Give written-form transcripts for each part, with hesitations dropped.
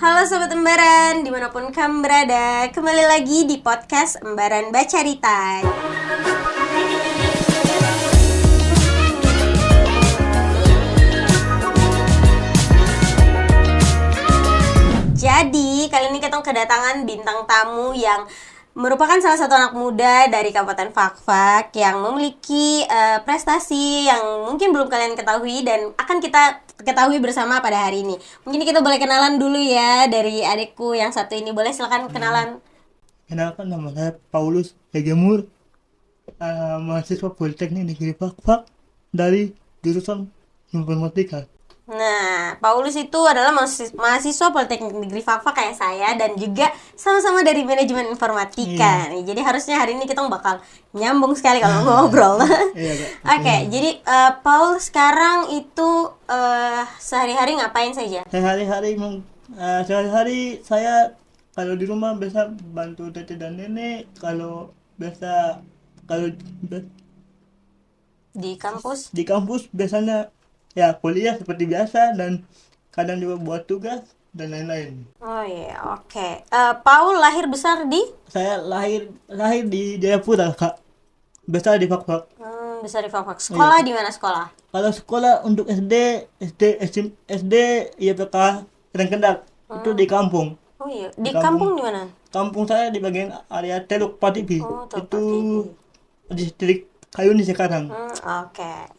Halo Sobat Embaran, dimanapun kamu berada, kembali lagi di podcast Embaran Bacarita. Jadi, kali ini kita kedatangan bintang tamu yang merupakan salah satu anak muda dari Kabupaten Fakfak yang memiliki prestasi yang mungkin belum kalian ketahui dan akan kita ketahui bersama pada hari ini. Mungkin kita boleh kenalan dulu ya dari adikku yang satu ini. Boleh silakan kenalan. Kenalkan, nama saya Paulus Hegemur, mahasiswa Politeknik Negeri Fakfak dari jurusan Informatika. Nah, Paulus itu adalah mahasiswa Politeknik Negeri Fakfak kayak saya dan juga sama-sama dari manajemen informatika. Nih, jadi harusnya hari ini kita bakal nyambung sekali kalau ngobrol. Oke, jadi Paul sekarang itu sehari-hari ngapain saja? Sehari-hari saya kalau di rumah biasa bantu tete dan nenek. Kalau Di kampus? di kampus biasanya ya kuliah seperti biasa dan kadang juga buat tugas dan lain-lain. Oh iya, oke. Paul lahir besar di? Saya lahir di Jayapura, Kak. Besar di Fakfak. Besar di Fakfak. Sekolah di mana sekolah? Kalau sekolah untuk SD IPK Rengkendak itu di kampung. Oh iya, di kampung di mana? Kampung saya di bagian area Teluk Patipi. Teluk Itu Patipi. distrik Kayuni sekarang. Oke.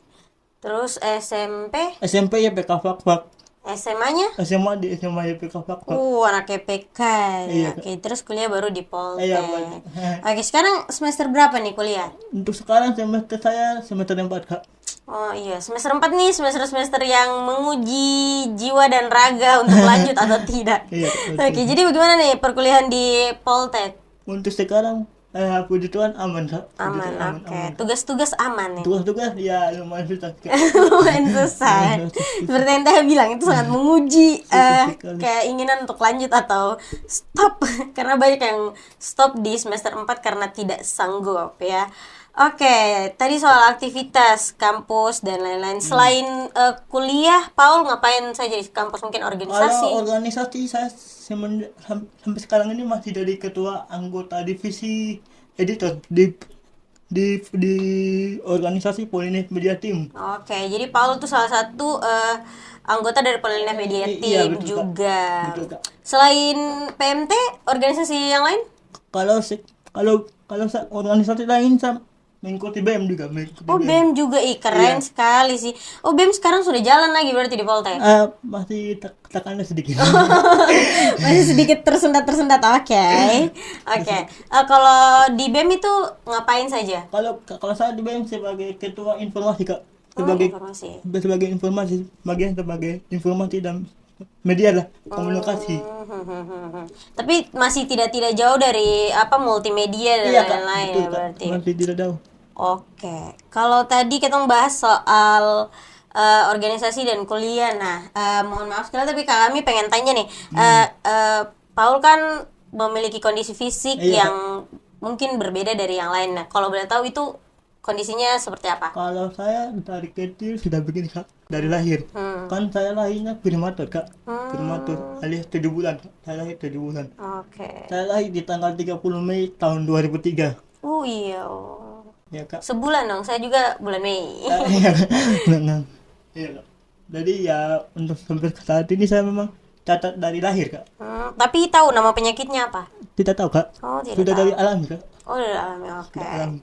Terus SMP IPK Fakfak. SMA-nya? SMA di SMA IPK Fakfak. Anak EPK. Iya. Oke, terus kuliah baru di Poltek. Iya, Oke, sekarang semester berapa nih kuliah? Untuk sekarang saya semester 4, Kak. Oh iya, semester 4 nih, semester yang menguji jiwa dan raga untuk lanjut atau tidak. Iya, Oke, jadi bagaimana nih perkuliahan di Poltek? Untuk sekarang puji Tuhan aman, Kak. Aman, oke. Tugas-tugas aman nih. Tugas-tugas ya lumayan susah. Lumayan susah. Seperti yang Teh bilang, itu sangat menguji keinginan untuk lanjut atau stop. Karena banyak yang stop di semester 4 karena tidak sanggup ya. Oke, tadi soal aktivitas kampus dan lain-lain. Selain kuliah, Paul ngapain saja di kampus? Mungkin organisasi? Kalau organisasi saya sampai sekarang ini masih jadi ketua anggota divisi editor di organisasi Polinet Media Team. Oke, jadi Paul itu salah satu anggota dari Polinet Media Team. Iya, betul, juga. Kak. Betul, Kak. Selain PMT, organisasi yang lain? Kalau organisasi lain saya mengikuti BEM juga. BEM juga, keren sekali sih. BEM sekarang sudah jalan lagi berarti di Poltek? Masih tekannya sedikit. Masih sedikit tersendat. Oke. Kalau di BEM itu ngapain saja? Kalau saya di BEM sebagai ketua informasi, Kak. Sebagai informasi dan media lah, komunikasi. Tapi masih tidak jauh dari multimedia dan lain-lain ya berarti. Masih tidak jauh. Oke. Kalau tadi kita membahas soal organisasi dan kuliah. Nah, mohon maaf sekali tapi kami pengen tanya nih. Paul kan memiliki kondisi fisik yang mungkin berbeda dari yang lain. Nah, kalau boleh tahu itu kondisinya seperti apa? Kalau saya dari kecil sudah begini, Kak. Dari lahir. Kan saya lahirnya prematur, Kak. Prematur alias 7 bulan. Saya lahir 7 bulan. Oke. Saya lahir di tanggal 30 Mei tahun 2003. Iya. Ya, Kak. Sebulan dong. Saya juga bulan Mei. Iya. Iya, Kak. Jadi ya untuk sampai saat ini saya memang cacat dari lahir, Kak. Tapi tahu nama penyakitnya apa? Tidak tahu, Kak. Tidak sudah tahu. dari alami, Kak. Dari alami. Oke. Sudah alami.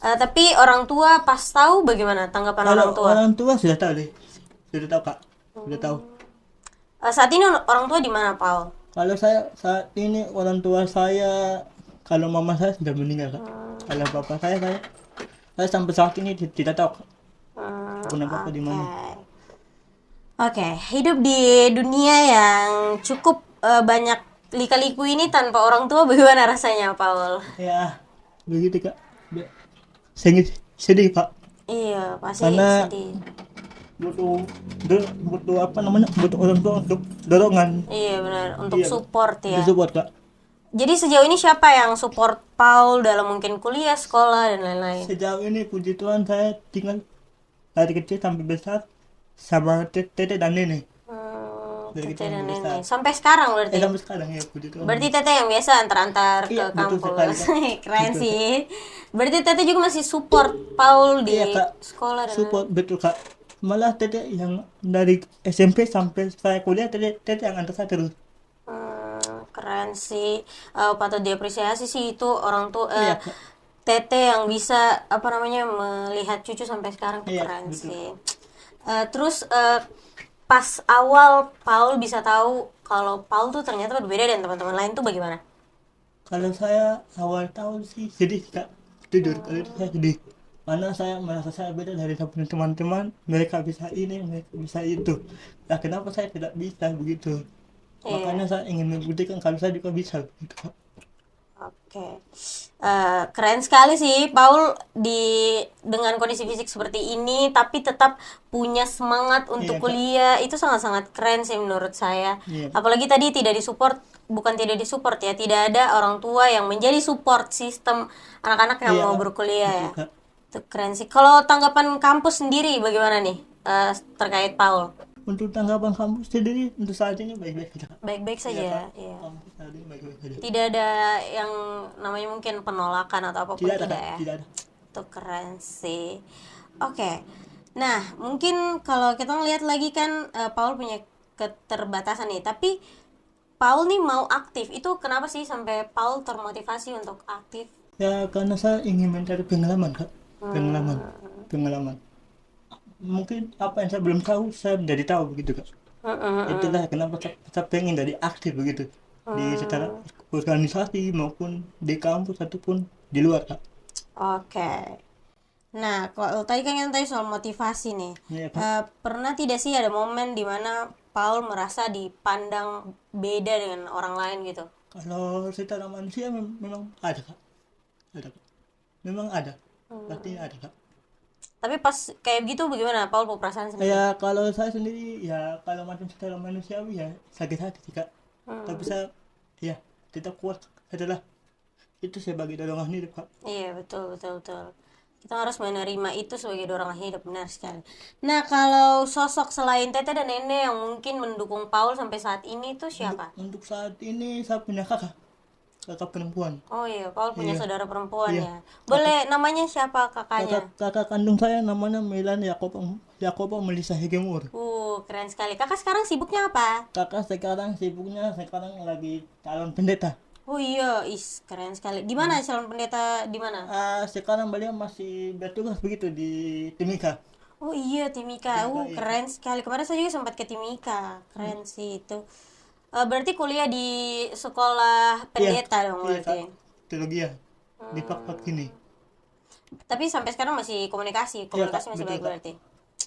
Tapi orang tua pas tahu bagaimana tanggapan orang tua? Orang tua sudah tahu deh. Sudah tahu, Kak. Sudah tahu. Saat ini orang tua di mana, Paul? Kalau saya saat ini orang tua saya, kalau mama saya sudah meninggal, Kak. Kalau bapak saya sampai saat ini tidak tahu, Kak. Kenapa di mana? Oke, hidup di dunia yang cukup banyak lika-liku ini tanpa orang tua bagaimana rasanya, Paul? Ya, begitu, Kak. Sedih, Pak. Iya, pasti karena sedih. butuh orang tua untuk dorongan. Iya benar, untuk support ya. Untuk support, Kak. Jadi sejauh ini siapa yang support Paul dalam mungkin kuliah, sekolah dan lain-lain? Sejauh ini puji Tuhan saya tinggal dari kecil sampai besar sama tete dan nenek. dari kita Tete dan yang dewasa. nenek. Sampai sekarang berarti. Sampai sekarang ya begitu. Berarti Tete yang biasa antar-antar ke Iya, betul kampus. sekali, Kak. Keren Betul, sih. Berarti Tete juga masih support Paul di Iya, Kak. sekolah dan Support betul, Kak. Malah Tete yang dari SMP sampai saya kuliah, Tete yang antar saya terus. Keren sih. Patut diapresiasi sih itu orang tua Iya, Kak. Tete yang bisa apa namanya melihat cucu sampai sekarang tuh Iya, keren betul. sih. Terus pas awal Paul bisa tahu kalau Paul tuh ternyata berbeda dengan teman-teman lain tuh bagaimana? Kalau saya awal tahun sih sedih, Kak. Jujur, kalau itu saya sedih. Karena saya merasa saya beda dari teman-teman. Mereka bisa ini, mereka bisa itu. Nah, kenapa saya tidak bisa begitu? Iya. Makanya saya ingin membuktikan kalau saya juga bisa gitu, Kak. Oke. Keren sekali sih Paul dengan kondisi fisik seperti ini tapi tetap punya semangat untuk Iya, Kak. kuliah. Itu sangat-sangat keren sih menurut saya. Iya. Apalagi tadi bukan tidak disupport ya, tidak ada orang tua yang menjadi support sistem anak-anak yang Iya, mau Kak. berkuliah ya. Betul, Kak. Itu keren sih. Kalau tanggapan kampus sendiri bagaimana nih terkait Paul? Untuk tanggapan kampus sendiri untuk saat ini baik-baik saja, Kak. Baik-baik Iya, saja, Kak. iya. Kampus saat ini baik-baik saja. Tidak ada yang namanya mungkin penolakan atau apapun Tidak ada, tidak Kak. ya. Tidak ada. Itu keren sih. Oke. Nah, mungkin kalau kita ngelihat lagi kan Paul punya keterbatasan nih, tapi Paul nih mau aktif. Itu kenapa sih sampai Paul termotivasi untuk aktif? Ya, karena saya ingin mencari pengalaman, Kak. Pengalaman. Mungkin apa yang saya belum tahu, saya menjadi tahu begitu, Kak. Itulah kenapa saya pengen dari aktif begitu. Di secara organisasi maupun di kampus ataupun di luar, Kak. Oke. Nah, kalau tadi kan yang tadi soal motivasi nih. Iya, Kak. Pernah tidak sih ada momen di mana Paul merasa dipandang beda dengan orang lain gitu? Kalau secara manusia memang ada, Kak. Ada, Kak. Memang ada. Pastinya ada, Kak. Tapi pas kayak gitu bagaimana Paul perasaan sendiri? Ya kalau saya sendiri ya kalau macam secara manusiawi ya sakit hati sih, Kak. Tapi saya ya tetap kuat adalah itu sebagai dorongan hidup, Kak. Iya, betul. Kita harus menerima itu sebagai dorongan hidup, benar sekali. Nah, kalau sosok selain Tete dan Nenek yang mungkin mendukung Paul sampai saat ini itu siapa? Untuk saat ini saya punya kakak perempuan. Oh iya, Paul punya Iya. saudara perempuan Iya. ya. Boleh namanya siapa kakaknya? Kakak kandung saya namanya Milan Yakobo Melisa Hegemur. Keren sekali. Kakak sekarang sibuknya apa? Kakak sekarang lagi calon pendeta. Oh iya, keren sekali. Di mana calon pendeta di mana? Sekarang beliau masih bertugas begitu di Timika. Oh iya, Timika. Iya. Keren sekali. Kemarin saya juga sempat ke Timika. Keren sih itu. Berarti kuliah di sekolah pendeta dong Iya, berarti. Kak. Teologi ya. Di Pak ini. Tapi sampai sekarang masih komunikasi Kak, masih betul, baik Kak. berarti.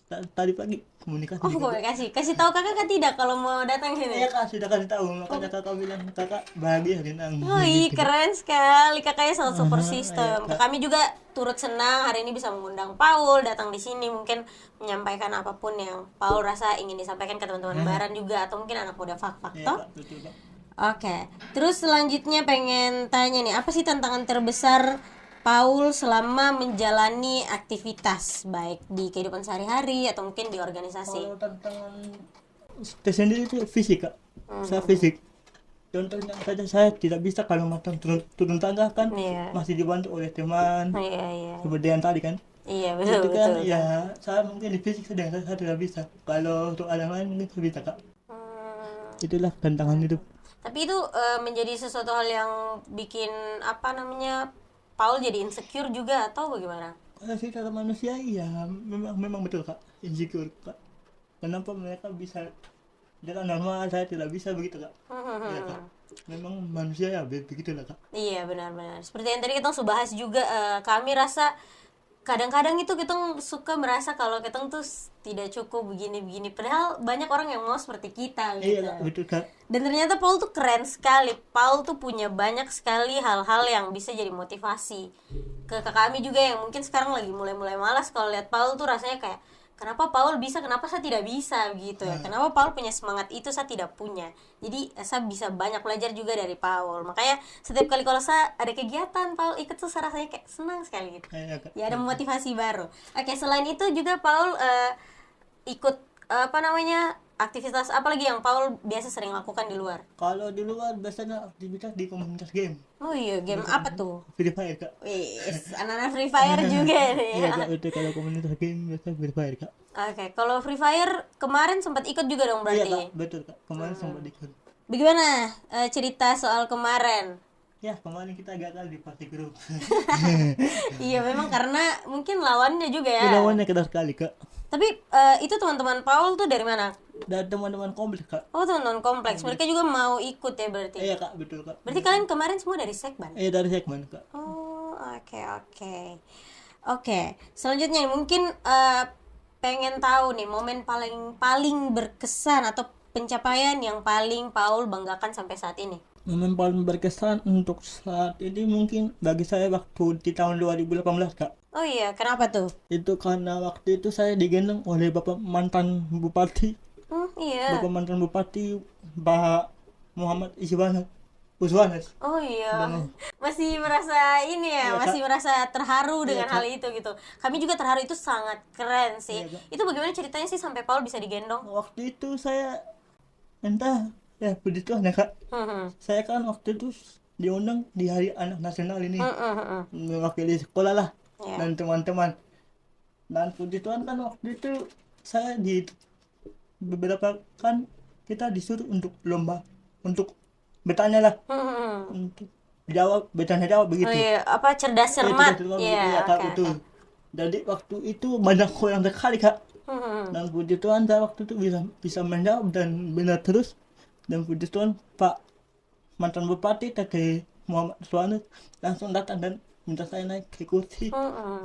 Tadi pagi komunikasi. Oh, komunikasi. Kasih tahu kakak kan tidak kalau mau datang sini. Iya, Kak, sudah kasih tahu. Makanya kakak bilang kakak bahagia Rinang. Oh iya, keren sekali. Kakaknya sangat support Iya, system. Kak. Kami juga turut senang hari ini bisa mengundang Paul datang di sini, mungkin menyampaikan apapun yang Paul rasa ingin disampaikan ke teman-teman Baran juga atau mungkin anak muda Fak-Fak Iya, toh. Kak, betul, Kak. Oke. Terus selanjutnya pengen tanya nih, apa sih tantangan terbesar Paul selama menjalani aktivitas baik di kehidupan sehari-hari atau mungkin di organisasi? Kalau tantangan tersendiri itu fisik, Kak. Saya fisik. Contohnya saja saya tidak bisa kalau makan turun tangga kan Iya. masih dibantu oleh teman Iya. seperti yang tadi kan. Iya, betul Itu kan betul. ya saya mungkin di fisik sedang saya tidak bisa. Kalau untuk orang lain mungkin saya bisa, Kak. Itulah tantangan hidup. Tapi itu menjadi sesuatu hal yang bikin apa namanya Paul jadi insecure juga atau bagaimana? Kalau secara manusia ya memang betul, Kak, insecure, Kak. Kenapa mereka bisa jalan normal saya tidak bisa begitu, Kak? Iya, Kak. Memang manusia ya begitulah, Kak. Iya, benar-benar. Seperti yang tadi kita sudah bahas juga, kami rasa kadang-kadang itu kita suka merasa kalau kita tuh tidak cukup begini-begini, padahal banyak orang yang mau seperti kita gitu. Iya, Kak, betul, Kak. Dan ternyata Paul tuh keren sekali. Paul tuh punya banyak sekali hal-hal yang bisa jadi motivasi ke kami juga yang mungkin sekarang lagi mulai-mulai malas kalau lihat Paul tuh rasanya kayak kenapa Paul bisa, kenapa saya tidak bisa gitu ya. Kenapa Paul punya semangat itu saya tidak punya. Jadi saya bisa banyak belajar juga dari Paul. Makanya setiap kali kalau saya ada kegiatan Paul ikut tuh saya rasanya kayak senang sekali gitu. Iya, Kak. Ya ada motivasi baru. Oke, selain itu juga Paul ikut apa namanya aktivitas apa lagi yang Paul biasa sering lakukan di luar? Kalau di luar biasanya aktivitas di komunitas game. Oh iya, game apa tuh? Free Fire kak. Wis, anak-anak Free Fire juga nih. Iya kak, itu kalau komunitas game biasanya Free Fire kak. Oke, kalau Free Fire kemarin sempat ikut juga dong Iya berarti. kak, betul kak. Kemarin sempat ikut. Bagaimana cerita soal kemarin? Ya kemarin kita gagal di party grup. Iya, memang karena mungkin lawannya juga ya. Lawannya keras sekali kak. Tapi itu teman-teman Paul tuh dari mana? Dan teman-teman kompleks kak. Oh, teman-teman kompleks. Mereka juga mau ikut ya berarti. Iya kak, betul kak. Berarti kalian kemarin semua dari Sekban? Iya dari segmen kak. Oh, oke. Selanjutnya mungkin pengen tahu nih momen paling berkesan atau pencapaian yang paling Paul banggakan sampai saat ini. Momen paling berkesan untuk saat ini mungkin bagi saya waktu di tahun 2018 kak. Oh iya, kenapa tuh? Itu karena waktu itu saya digendong oleh bapak mantan bupati. Iya. Bapak mantan bupati Pak Muhammad Uswanas. Oh iya. Masih merasa ini ya, Iya, masih Kak. merasa terharu dengan Kak. hal itu gitu. Kami juga terharu, itu sangat keren sih. Iya, Kak. Itu bagaimana ceritanya sih sampai Paul bisa digendong? Waktu itu saya entah ya puji Tuhan ya kak. Saya kan waktu itu diundang di Hari Anak Nasional ini mewakili sekolah lah Iya. dan teman-teman. Dan puji Tuhan kan waktu itu saya di beberapa kan kita disuruh untuk lomba untuk bertanya lah untuk bertanya jawab begitu. Oh iya, apa cerdas cermat? Iya, kak, oke, betul. oke. Jadi waktu itu banyak yang sekali kak. Dan puji Tuhan saya waktu itu bisa menjawab dan benar terus. Dan puji Tuhan Pak mantan bupati tadi Muhammad Suwanus langsung datang dan minta saya naik ke kursi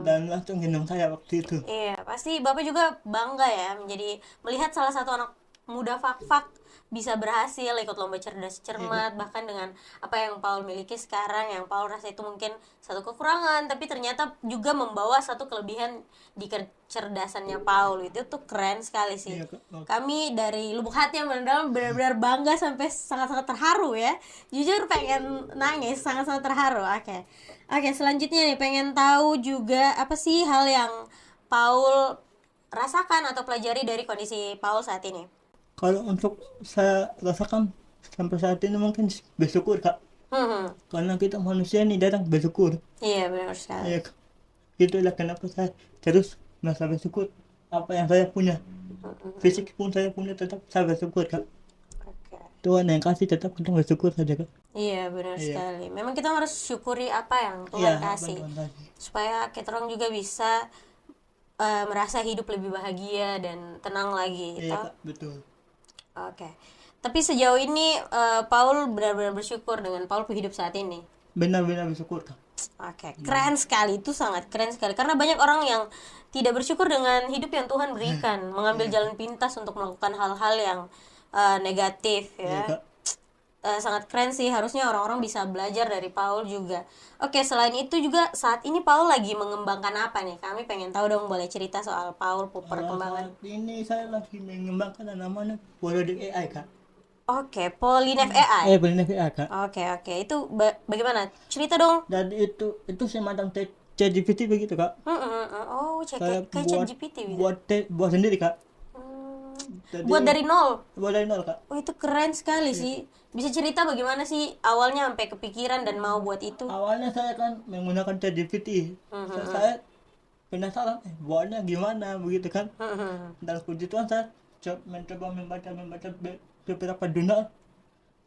dan langsung gendong saya waktu itu. Iya, pasti Bapak juga bangga ya menjadi melihat salah satu anak muda fak-fak bisa berhasil ikut lomba cerdas cermat, bahkan dengan apa yang Paul miliki sekarang, yang Paul rasa itu mungkin satu kekurangan tapi ternyata juga membawa satu kelebihan di kecerdasannya Paul. Itu tuh keren sekali sih. Iya, Kak. Kami dari lubuk hati yang mendalam benar-benar bangga sampai sangat-sangat terharu ya. Jujur pengen nangis, sangat-sangat terharu. Oke, selanjutnya nih pengen tahu juga apa sih hal yang Paul rasakan atau pelajari dari kondisi Paul saat ini. Kalau untuk saya rasakan sampai saat ini mungkin bersyukur kak, karena kita manusia ini datang bersyukur. Iya, benar sekali. Ya, itulah kenapa saya terus merasa bersyukur apa yang saya punya. Fisik pun saya punya tetap saya bersyukur kak. Oke. Tuhan yang kasih tetap kita bersyukur saja kak. Iya, benar Iya. sekali. Memang kita harus syukuri apa yang Tuhan Iya, apa kasih, Tuhan kasih. supaya kita orang juga bisa merasa hidup lebih bahagia dan tenang lagi. Iya Toh? kak, betul. Oke. Tapi sejauh ini Paul benar-benar bersyukur dengan Paul hidup saat ini. Benar-benar bersyukur kak. Oke, keren sekali, itu sangat keren sekali. Karena banyak orang yang tidak bersyukur dengan hidup yang Tuhan berikan, mengambil jalan pintas untuk melakukan hal-hal yang negatif Iya ya. kak. Sangat keren sih, harusnya orang-orang bisa belajar dari Paul juga. Oke, selain itu juga saat ini Paul lagi mengembangkan apa nih? Kami pengen tahu dong, boleh cerita soal Paul perkembangan. Saat ini saya lagi mengembangkan yang namanya Polydeck AI kak. Oke, Polynef AI. Polydeck AI kak. Oke, itu bagaimana? Cerita dong. Dan itu semacam ChatGPT begitu kak. Oh, Saya kayak ChatGPT gitu. buat sendiri kak. Jadi, Buat dari nol. buat dari nol kak. Oh, itu keren sekali sih. Bisa cerita bagaimana sih awalnya sampai kepikiran dan mau buat itu? Awalnya saya kan menggunakan ChatGPT. Saya penasaran buatnya gimana begitu kan. Dan puji Tuhan saya mencoba membaca beberapa jurnal.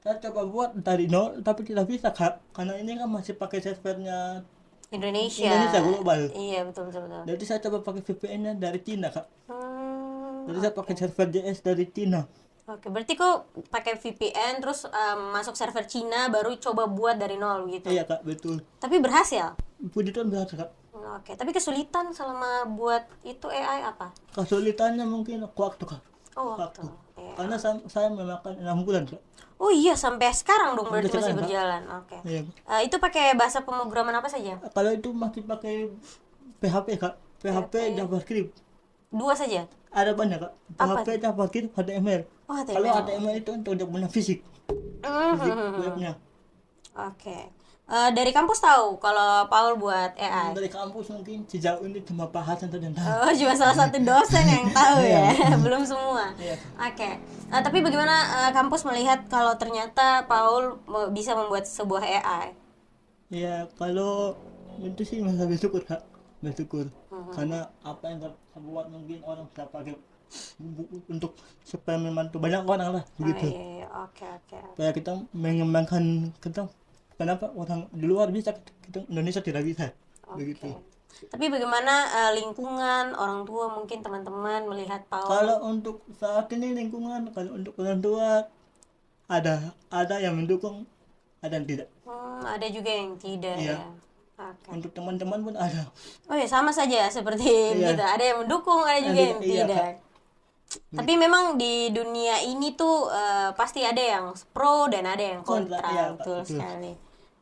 Saya coba buat dari nol tapi tidak bisa kak, karena ini kan masih pakai servernya Indonesia global. Iya, betul. Jadi saya coba pakai VPN-nya dari Cina kak. Hmm, Jadi saya pakai server JS dari Cina. Oke, berarti kok pakai VPN terus masuk server Cina baru coba buat dari nol gitu. Iya kak, betul. Tapi berhasil. Puji Tuhan berhasil kak. Oke, tapi kesulitan selama buat itu AI apa? Kesulitannya mungkin waktu kak. Oh, waktu. Iya. Karena saya memakan 6 bulan kak. Oh iya, sampai sekarang dong berarti Sampai masih sekarang, Kak. berjalan. Oke. Iya. Itu pakai bahasa pemrograman apa saja? Kalau itu masih pakai PHP kak. PHP JavaScript. 2 saja. Ada banyak kak. Apa? PHP JavaScript HTML. Oh, Kalau HTML. HTML itu untuk punya fisik. Mhm. Fisik webnya. Oke. Dari kampus tahu kalau Paul buat AI. Dari kampus mungkin sejauh ini cuma bahasan saja yang tahu. Oh, cuma salah satu dosen yang tahu ya, Iya. belum semua. Iya. Oke. Tapi bagaimana kampus melihat kalau ternyata Paul bisa membuat sebuah AI? Ya kalau itu sih masih bersyukur kak, bersyukur karena apa yang saya buat mungkin orang bisa pakai untuk supaya membantu banyak orang lah Oh begitu. iya, iya. Oke. Supaya kita mengembangkan kita, kenapa orang di luar bisa kita Indonesia tidak bisa begitu. Tapi bagaimana lingkungan, orang tua mungkin teman-teman melihat Paul? Kalau untuk saat ini lingkungan, kalau untuk orang tua ada yang mendukung, ada yang tidak. Ada juga yang tidak Iya. ya. Oke. Untuk teman-teman pun ada. Oh ya, sama saja seperti Iya. begitu. Ada yang mendukung, ada juga yang Iya, tidak. Kak. Tapi memang di dunia ini tuh pasti ada yang pro dan ada yang kontra. Kontra, iya, Kak, Betul betul. sekali.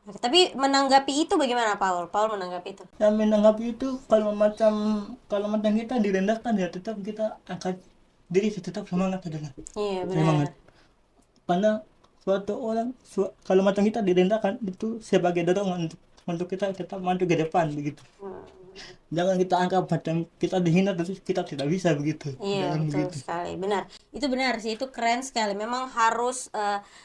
Oke, tapi menanggapi itu bagaimana Paul? Paul menanggapi itu. Yang menanggapi itu kalau macam kita direndahkan ya tetap kita angkat diri, tetap semangat adalah Iya, semangat. benar. Karena suatu orang kalau macam kita direndahkan itu sebagai dorongan untuk kita tetap maju ke depan begitu. Jangan kita anggap macam kita dihina terus kita tidak bisa begitu. Iya, Jangan betul begitu. sekali. Benar. Itu benar sih, itu keren sekali. Memang harus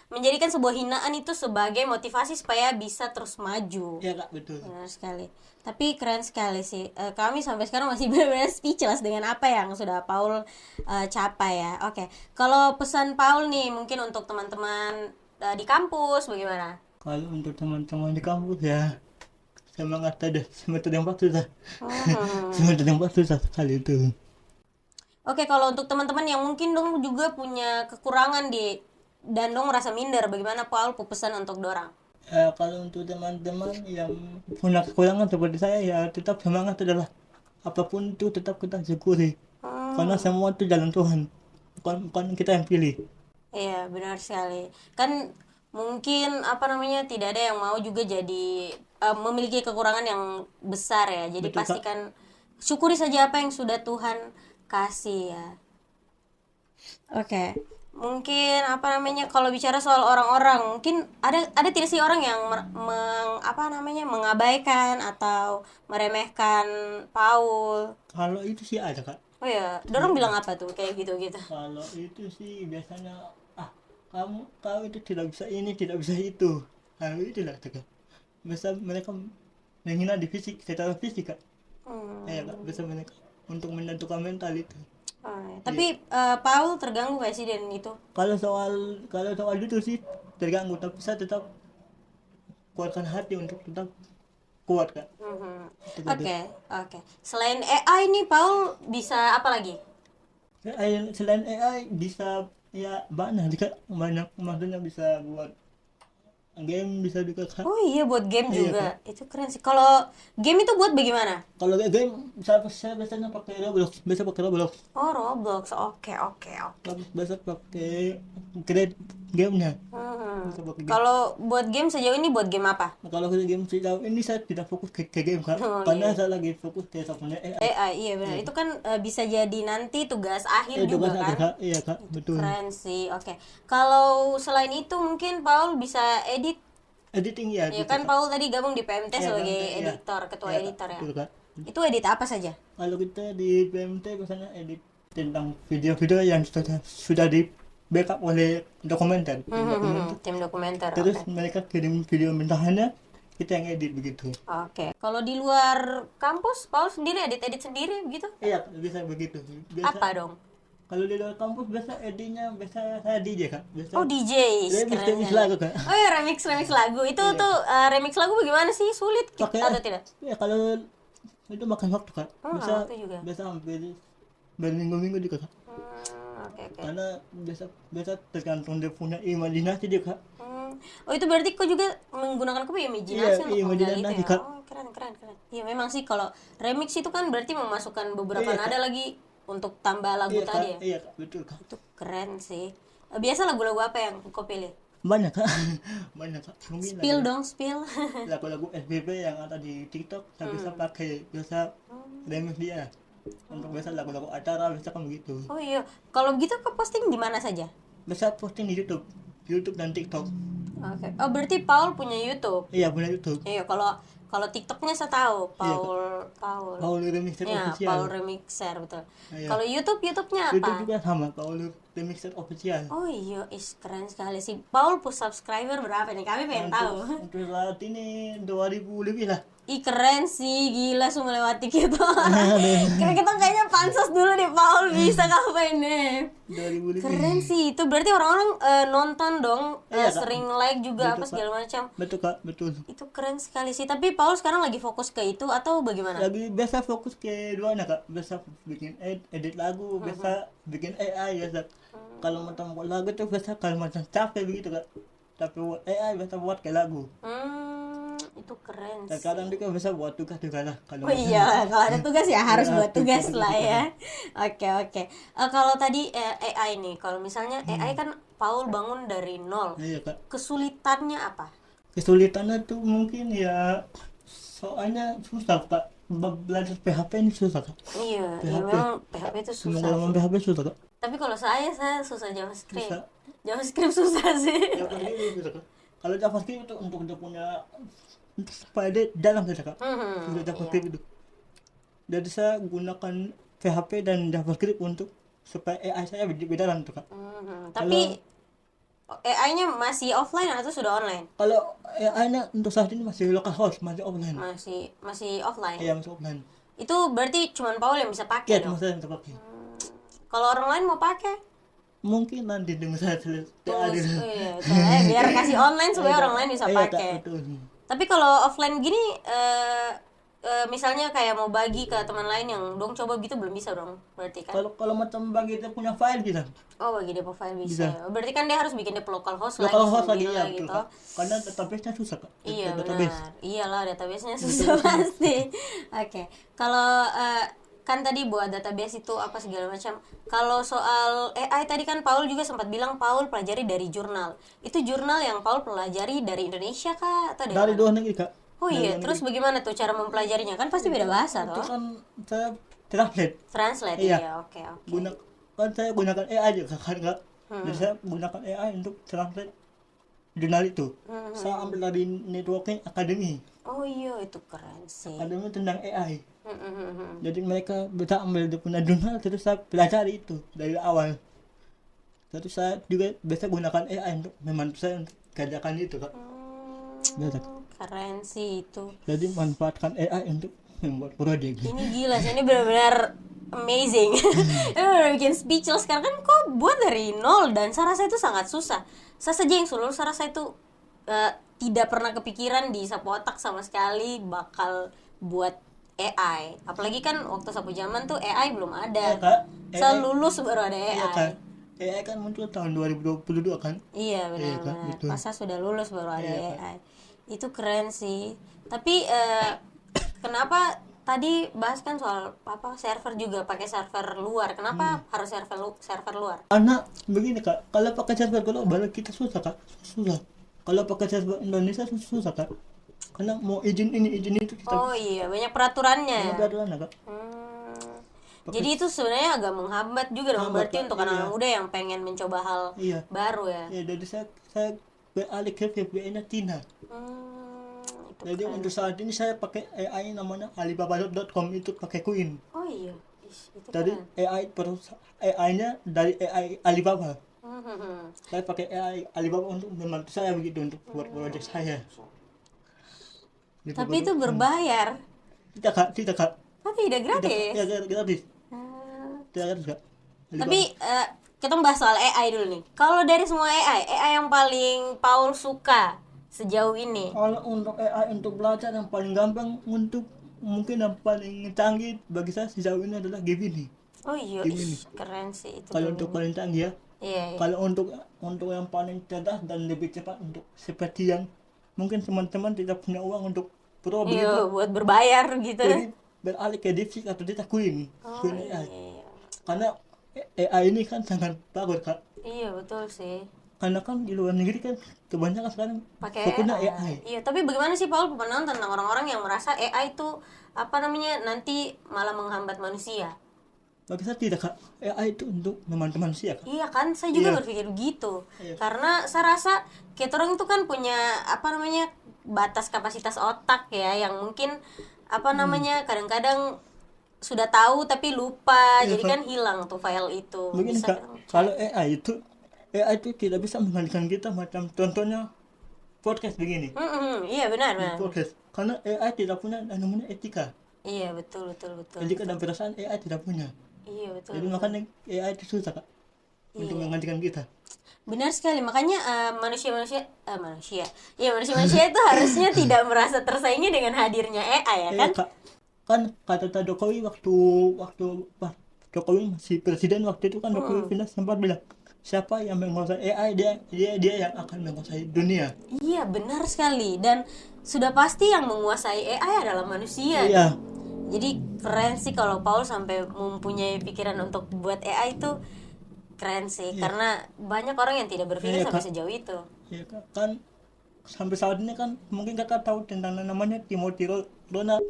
menjadikan sebuah hinaan itu sebagai motivasi supaya bisa terus maju. Iya kak, betul. Benar sekali. Tapi keren sekali sih. Kami sampai sekarang masih benar-benar speechless dengan apa yang sudah Paul capai ya. Oke. Kalau pesan Paul nih mungkin untuk teman-teman di kampus bagaimana? Kalau untuk teman-teman di kampus ya semangat aja, semester yang susah. Semester yang susah sekali itu. Oke, kalau untuk teman-teman yang mungkin dong juga punya kekurangan dan dong merasa minder, bagaimana Paul pesan untuk dorang? Kalau untuk teman-teman yang punya kekurangan seperti saya ya tetap semangat adalah apapun itu tetap kita syukuri. Karena semua itu jalan Tuhan, bukan kita yang pilih. Iya, benar sekali. Kan mungkin tidak ada yang mau juga jadi memiliki kekurangan yang besar ya. Jadi Betul, Kak. pastikan syukuri saja apa yang sudah Tuhan kasih ya. Oke. Mungkin kalau bicara soal orang-orang, mungkin ada tidak sih orang yang mengabaikan atau meremehkan Paul? Kalau itu sih ada kak. Oh ya, dorong bilang apa tuh kayak gitu-gitu? Kalau itu sih biasanya kamu itu tidak bisa ini, tidak bisa itu. Kalau itu lah kak. Biasa mereka menghina di fisik, secara fisik kak. Ya kak, biasa mereka untuk menentukan mental itu. Tapi Paul terganggu gak sih dengan itu? Kalau soal itu sih terganggu, tapi saya tetap kuatkan hati untuk tetap kuat kak. Oke. Selain AI nih, Paul bisa apa lagi? Selain AI bisa ya banyak maksudnya bisa buat game, bisa juga kak. Oh iya, buat game Iya, juga. Itu keren sih. Kalau game itu buat bagaimana? Kalau game saya biasanya pakai Roblox, Oh, Roblox. Oke. biasa pakai create gamenya. Bisa pakai game. Kalau buat game sejauh ini buat game apa? Kalau ke game sejauh ini saya tidak fokus ke game kak, Oh, karena saya lagi fokus ke software AI. AI, iya benar. Itu kan bisa jadi nanti tugas akhir Itu juga kan ada kan? kak, iya kak, betul. Keren sih. Oke. Kalau selain itu mungkin Paul bisa edit. Editing ya. Ya gitu, kan Kak. Paul tadi gabung di PMT Iya, sebagai PMT, iya. editor, ketua Iya, Kak, editor ya. betul, Kak. Itu edit apa saja? Kalau kita di PMT biasanya edit tentang video-video yang sudah di backup oleh dokumenter. Tim dokumenter. Terus Oke. mereka kirim video mentahannya, kita yang edit begitu. Oke. Kalau di luar kampus, Paul sendiri edit sendiri begitu? Iya, bisa begitu. Biasa, Apa dong? kalau di luar kampus biasa editnya biasa saya DJ kak. Biasa Oh, DJ. remix lagu kak. Oh ya, remix lagu. Itu Iya. tuh remix lagu bagaimana sih? Sulit Pakai atau tidak? Ya kalau itu makan waktu kak. Bisa waktu juga. biasa hampir berminggu-minggu juga kak. Oke. Karena biasa tergantung dia punya imajinasi dia kak. Oh, itu berarti kau juga menggunakan imajinasi Iya, untuk menggali imajinasi, itu ya? Kak. Oh, keren. Iya, memang sih kalau remix itu kan berarti memasukkan beberapa Iya, Kak. nada lagi untuk tambah lagu Iya tadi kak, ya? iya kak, betul kak. Itu keren sih. Biasa lagu-lagu apa yang kau pilih? Banyak kak, banyak kak. Mungkin Spill dong, spill. lagu-lagu SBB yang ada di TikTok saya bisa pakai, biasa remix dia. Untuk biasa lagu-lagu acara biasa kan begitu. Oh iya, kalau begitu kau posting di mana saja? Biasa posting di YouTube dan TikTok. Oke. Oh, berarti Paul punya YouTube. Iya, punya YouTube. Iya, kalau TikToknya saya tahu Paul Remixer ya, official. Paul Remixer, betul. Iya. Kalau YouTube-nya apa? YouTube juga sama, Paul Remixer official. Oh iya, keren sekali sih. Paul subscriber berapa nih? Kami pengen tahu. Untuk saat ini 2000 lebih lah. Ih, keren sih, gila semua melewati kita. Kita kayaknya pansos dulu deh, Paul bisa ngapain nih. 2000 lebih. Keren sih, itu berarti orang-orang nonton dong, Iya, Kak. sering like juga Betul, apa Kak. segala macam. Betul Kak, betul. Itu keren sekali sih. Tapi Paul sekarang lagi fokus ke itu atau bagaimana? Lagi biasa fokus ke duanya Kak. Biasa bikin edit lagu, biasa bikin AI biasa. Kalau macam buat lagu tuh biasa kalau macam capek begitu Kak. Tapi buat AI biasa buat ke lagu. Itu keren Dan sih. kadang juga bisa buat tugas juga lah. Oh iya, kalau ada tugas ya harus Iya, buat tugas tugas lah gitu. ya. Oke. Kalau tadi AI nih, kalau misalnya AI kan Paul bangun dari nol. Iya Kak. Kesulitannya apa? Kesulitannya tuh mungkin ya soalnya susah Kak. Belajar PHP ini susah Kak. Iya, ya PHP. memang PHP itu susah. Pengalaman PHP susah Kak. Tapi kalau saya susah JavaScript. Susah. JavaScript susah sih. JavaScript itu susah Kak. Kalau JavaScript itu untuk dia punya supaya dia dalam saja Kak. Untuk JavaScript itu. Jadi saya gunakan PHP dan JavaScript untuk supaya AI saya beda dalam tuh Kak. Tapi AI-nya masih offline atau sudah online? Kalau AI-nya untuk saat ini masih localhost, masih offline. Masih offline. Iya, masih offline. Itu berarti cuma Paul yang bisa Iya, pakai dong. cuma saya yang terpakai. Kalau orang lain mau pakai? Mungkin nanti dengan saya selesai. Iya, biar kasih online supaya orang lain bisa Iya, Kak, pakai. betul. Tapi kalau offline gini, misalnya kayak mau bagi ke teman lain yang dong coba gitu belum bisa dong, berarti kan? Kalau macam bagi dia punya file bisa. Oh, bagi dia profile bisa. Bisa. Ya. Berarti kan dia harus bikin dia localhost lagi Localhost lagi sendiri ya, lah betul gitu. Kak. Karena database-nya susah Kak. Iya Database. benar. Iyalah database-nya susah pasti. Oke. Kalau kan tadi buat database itu apa segala macam. Kalau soal AI tadi kan Paul juga sempat bilang Paul pelajari dari jurnal. Itu jurnal yang Paul pelajari dari Indonesia kah atau Dari mana? luar negeri Kak. Oh Dari iya, luar terus bagaimana tuh cara mempelajarinya? Kan pasti beda bahasa negeri. Itu toh. kan saya translate. Translate Iya. iya, oke. Kan saya gunakan AI juga kan Kak. Jadi saya gunakan AI untuk translate jurnal itu. Saya ambil dari networking academy. Oh iya, itu keren sih. Academy tentang AI. Jadi mereka bisa ambil dia punya jurnal terus saya pelajari itu dari awal. Terus saya juga biasa gunakan AI untuk membantu saya untuk kerjakan itu Kak. Biasa. Keren sih itu. Jadi manfaatkan AI untuk membuat proyek. Ini gila sih, ini benar-benar amazing. Ini benar bikin speechless karena kan kok buat dari nol dan saya rasa itu sangat susah. Saya saja yang seluruh saya rasa itu tidak pernah kepikiran di sapu otak sama sekali bakal buat AI. Apalagi kan waktu sapu zaman tuh AI belum ada. Iya, Kak. Saya lulus baru ada AI. Iya kan. AI kan muncul tahun 2022 kan. Iya Iya, Kak, benar-benar. betul. Pas saya sudah lulus baru ada Iya, Kak. AI. Itu keren sih. Tapi kenapa tadi bahas kan soal apa server juga pakai server luar. Kenapa harus server luar? Karena begini Kak, kalau pakai server global kita susah Kak, susah. Kalau pakai server Indonesia susah Kak. Karena mau izin ini izin itu kita Oh iya, banyak peraturannya. ada peraturan Kak. Jadi itu sebenarnya agak menghambat juga dong Menghambat, berarti Kak, untuk iya. anak-anak muda yang pengen mencoba hal Iya. baru ya. Ya jadi saya beralih ke VPN-nya Tina. Itu Jadi keren. untuk saat ini saya pakai AI namanya alibaba.com itu pakai Queen. Oh iya, itu Jadi keren. AI-nya dari AI Alibaba. Hmm. Saya pakai AI Alibaba untuk membantu saya begitu untuk buat proyek saya. Gitu, Tapi baru- itu berbayar. tidak Kak. Oh tidak gratis. Ya gratis. Ah. Tidak gratis Kak. Alibaba. Tapi kita bahas soal AI dulu nih. Kalau dari semua AI yang paling Paul suka sejauh ini. Kalau untuk AI untuk belajar yang paling gampang untuk mungkin yang paling canggih bagi saya sejauh ini adalah Gemini. Oh iya, Gemini. keren sih itu. Kalau untuk paling canggih ya. Iya, iya. Kalau untuk yang paling cerdas dan lebih cepat untuk seperti yang mungkin teman-teman tidak punya uang untuk pro Iya, begitu. buat berbayar gitu. Jadi beralih ke DeepSeek atau data Queen. Oh Queen iya, AI. iya. Karena AI ini kan sangat bagus Kak. Iya betul sih. Karena kan di luar negeri kan kebanyakan sekarang Pakai fokusnya AI. AI. Iya, tapi bagaimana sih Paul pernah tentang orang-orang yang merasa AI itu apa namanya nanti malah menghambat manusia? bagi saya tidak kak, AI itu untuk teman-teman manusia kak. Iya kan, saya juga Iya. berpikir begitu. Iya. Karena saya rasa kita orang itu kan punya apa namanya batas kapasitas otak ya, yang mungkin apa namanya kadang-kadang sudah tahu tapi lupa, Iya, jadi Kak. kan hilang tuh file itu. Begini Bisa kak, kita kalau cari. AI itu tidak bisa menggantikan kita macam contohnya podcast begini. Iya benar Di benar. podcast, karena AI tidak punya yang namanya etika. Iya betul betul betul. Etika betul. dan perasaan AI tidak punya. Iya betul. Jadi betul. makanya AI itu susah kak untuk Iya. menggantikan kita. Benar sekali, makanya manusia itu harusnya tidak merasa tersaingi dengan hadirnya AI ya kan? Iya kak, kan kata Jokowi waktu waktu Pak Jokowi masih presiden waktu itu kan Jokowi pindah sempat bilang siapa yang menguasai AI dia yang akan menguasai dunia. Iya benar sekali, dan sudah pasti yang menguasai AI adalah manusia. Iya. Jadi keren sih kalau Paul sampai mempunyai pikiran untuk buat AI itu keren sih, karena banyak orang yang tidak berpikir Iya, sampai Kak. sejauh itu. Iya kak, kan sampai saat ini kan mungkin kakak tahu tentang namanya Timothy Donald.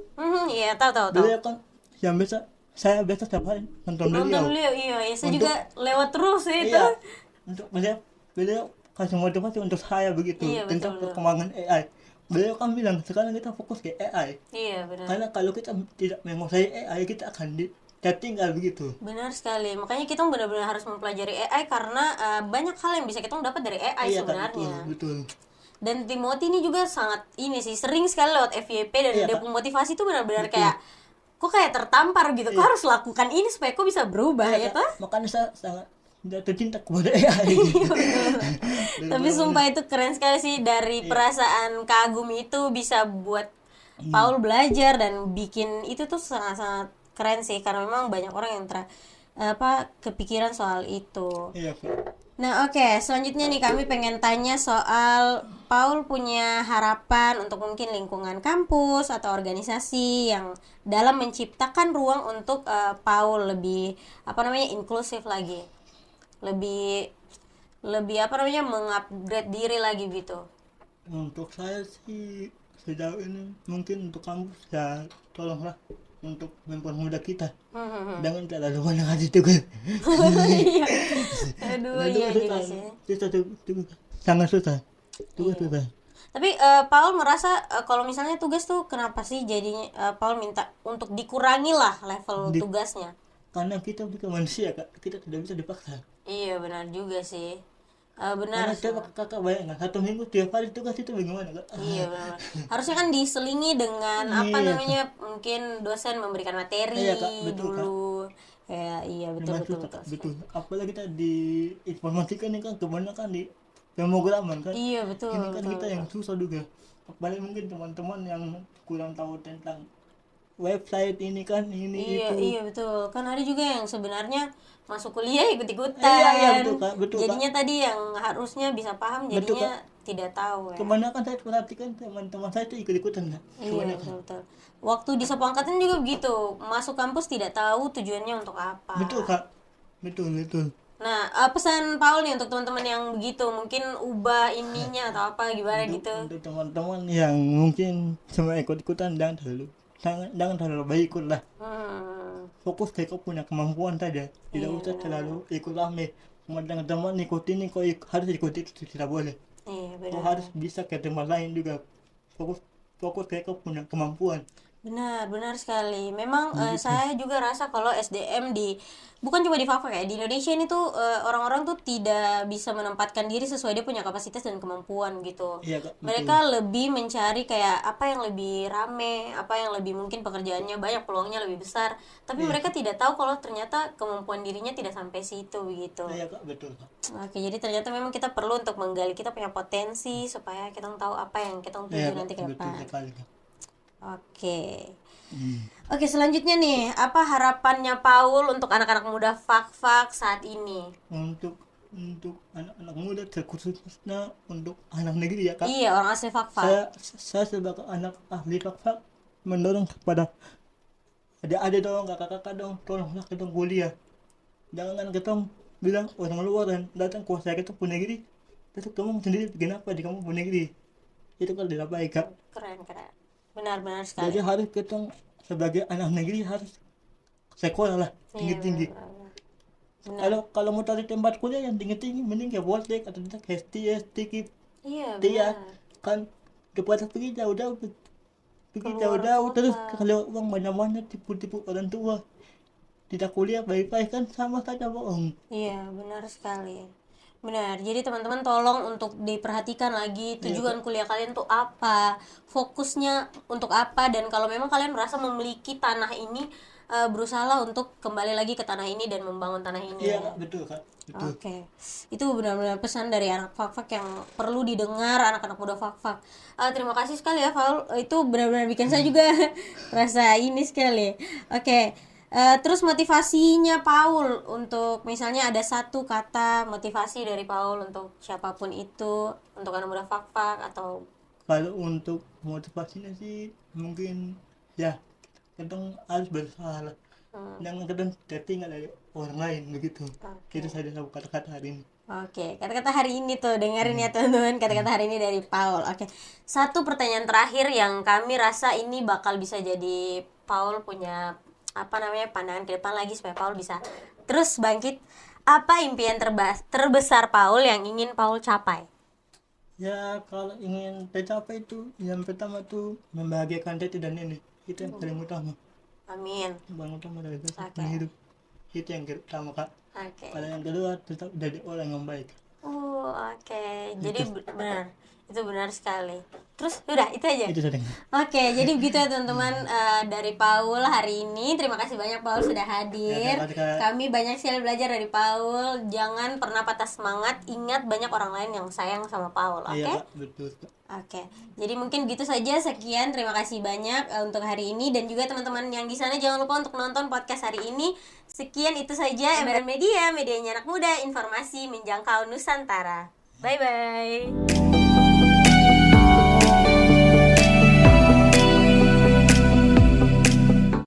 Iya tahu. Beliau kan yang biasa saya biasa setiap hari nonton Nonton beliau. beliau, iya, saya Untuk- juga lewat terus itu. Iya, untuk beliau kasih motivasi untuk saya begitu Iya, tentang betul. perkembangan AI. Beliau kan bilang sekarang kita fokus ke AI. Iya benar. Karena kalau kita tidak menguasai AI kita akan tertinggal begitu. Benar sekali. Makanya kita benar-benar harus mempelajari AI karena banyak hal yang bisa kita dapat dari AI Iya Kak, sebenarnya. betul. Dan Timothy ini juga sangat ini sih sering sekali lewat FYP dan Iya, dia Kak. motivasi itu benar-benar Betul. kayak kok kayak tertampar gitu. Kok Iya. harus lakukan ini supaya kok bisa berubah Iya, ya Kak. toh? Makanya saya sangat jatuh cinta kepada AI. Tapi sumpah itu keren sekali sih, dari perasaan kagum itu bisa buat Paul belajar dan bikin itu tuh sangat-sangat keren sih, karena memang banyak orang yang kepikiran soal itu. Iya Kak. Nah oke, selanjutnya nih kami pengen tanya soal Paul punya harapan untuk mungkin lingkungan kampus atau organisasi yang dalam menciptakan ruang untuk Paul lebih inklusif lagi, lebih mengupgrade diri lagi gitu. Untuk saya sih sejauh ini mungkin untuk kampus ya tolonglah untuk mempermudah kita. Jangan terlalu banyak kasih tugas. Iya. Aduh, iya juga sih. Tugas sangat susah. Tugas susah. Tapi Paul merasa kalau misalnya tugas tuh kenapa sih jadinya Paul minta untuk dikurangi lah level tugasnya? Karena kita bukan manusia kak, kita tidak bisa dipaksa. Iya benar juga sih. Benar. Karena coba kakak bayangkan 1 minggu tiap hari tugas itu bagaimana kak? Iya benar. Harusnya kan diselingi dengan mungkin dosen memberikan materi Iya, Kak, betul, dulu. Ya, iya betul. Betul. Apalagi kita di informatika ini kan kebanyakan di pemrograman kan. Iya betul. Ini kan kita yang susah juga. Apalagi mungkin teman-teman yang kurang tahu tentang website ini kan Iya, itu. iya betul. Kan ada juga yang sebenarnya masuk kuliah ikut-ikutan. Iya, betul, Kak. Betul, Jadinya tadi yang harusnya bisa paham Betul, jadinya tidak tahu ya. Kebanyakan saya perhatikan teman-teman saya itu ikut-ikutan Kak. Iya Kebanyakan. betul. Waktu di Sapu Angkatan juga begitu. Masuk kampus tidak tahu tujuannya untuk apa. Betul kak. Betul. Nah, pesan Paul nih untuk teman-teman yang begitu, mungkin ubah ininya atau apa gimana gitu. Untuk teman-teman yang mungkin cuma ikut-ikutan jangan terlalu baik ikut lah. Fokus ke kau punya kemampuan saja. Tidak usah terlalu ikut rame. Teman-teman ikutin kau harus ikuti itu tidak boleh. Iya Kau benar. harus bisa ke tempat lain juga. Fokus ke kau punya kemampuan. Benar sekali. Memang saya juga rasa kalau SDM bukan cuma di Fava kayak di Indonesia ini tuh orang-orang tuh tidak bisa menempatkan diri sesuai dia punya kapasitas dan kemampuan gitu. Iya, Kak, betul. Mereka lebih mencari kayak apa yang lebih rame, apa yang lebih mungkin pekerjaannya banyak, peluangnya lebih besar. Tapi mereka tidak tahu kalau ternyata kemampuan dirinya tidak sampai situ begitu. Iya kak, betul kak. Oke, jadi ternyata memang kita perlu untuk menggali kita punya potensi supaya kita tahu apa yang kita tuju Iya nanti ke kak, betul depan. sekali kak. Oke. Oke, selanjutnya nih, apa harapannya Paul untuk anak-anak muda Fak-Fak saat ini? Untuk anak-anak muda terkhususnya untuk anak negeri ya kak. Iya, orang asli Fak-Fak. Saya sebagai anak ahli fakfak mendorong kepada adik-adik dong, kakak-kakak dong, tolonglah kita kuliah. Jangan kita bilang orang luar dan datang kuasa kita pun negeri, terus kamu sendiri bikin apa di kamu pun negeri. Itu kan tidak baik kak. Keren. Benar Jadi sekali. harus kita sebagai anak negeri harus sekolah lah Iya, tinggi-tinggi. Kalau mau cari tempat kuliah yang tinggi-tinggi mending kayak Poltek atau tidak STS dikit. Iya, Dia benar. kan kepada pergi jauh-jauh, pergi Keluar jauh-jauh kota. terus kalau uang banyak-banyak tipu-tipu orang tua, tidak kuliah baik-baik kan sama saja bohong. Iya, benar sekali. Benar. Jadi teman-teman tolong untuk diperhatikan lagi tujuan kuliah kalian tuh apa, fokusnya untuk apa, dan kalau memang kalian merasa memiliki tanah ini, berusahalah untuk kembali lagi ke tanah ini dan membangun tanah ini. Iya Ya. Kak, betul Kak, betul. Oke, itu benar-benar pesan dari anak Fak-Fak yang perlu didengar anak-anak muda Fak-Fak. Terima kasih sekali ya, Paul. Itu benar-benar bikin saya juga rasa ini sekali. Oke, terus motivasinya Paul untuk misalnya ada satu kata motivasi dari Paul untuk siapapun itu, untuk anak muda Fak-Fak atau Kalau untuk motivasinya sih mungkin ya kadang harus berusaha lah. Jangan kadang tertinggal dari orang lain begitu. Itu saja aku kata-kata hari ini. Oke, kata-kata hari ini tuh dengerin ya teman-teman, kata-kata hari ini dari Paul. Oke, satu pertanyaan terakhir yang kami rasa ini bakal bisa jadi Paul punya pandangan ke depan lagi supaya Paul bisa terus bangkit. Apa impian terbesar Paul yang ingin Paul capai? Ya kalau ingin tercapai itu yang pertama tuh membahagiakan Teti dan Nenek, itu yang paling utama. Amin. Bang utama dari besar Oke. hidup itu yang pertama Kak. Oke. Kalau yang kedua tetap jadi orang yang baik. Oke. Jadi benar. Itu benar sekali. Terus udah itu aja. Itu saja. Oke, jadi begitu ya teman-teman, dari Paul hari ini. Terima kasih banyak Paul sudah hadir. Ya, terima kasih, Kak. Kami banyak sekali belajar dari Paul. Jangan pernah patah semangat. Ingat banyak orang lain yang sayang sama Paul. Oke? Iya Kak, betul Kak. Oke. Jadi mungkin gitu saja. Sekian. Terima kasih banyak untuk hari ini, dan juga teman-teman yang di sana jangan lupa untuk nonton podcast hari ini. Sekian itu saja Emberan Media, medianya anak muda, informasi menjangkau Nusantara. Bye bye.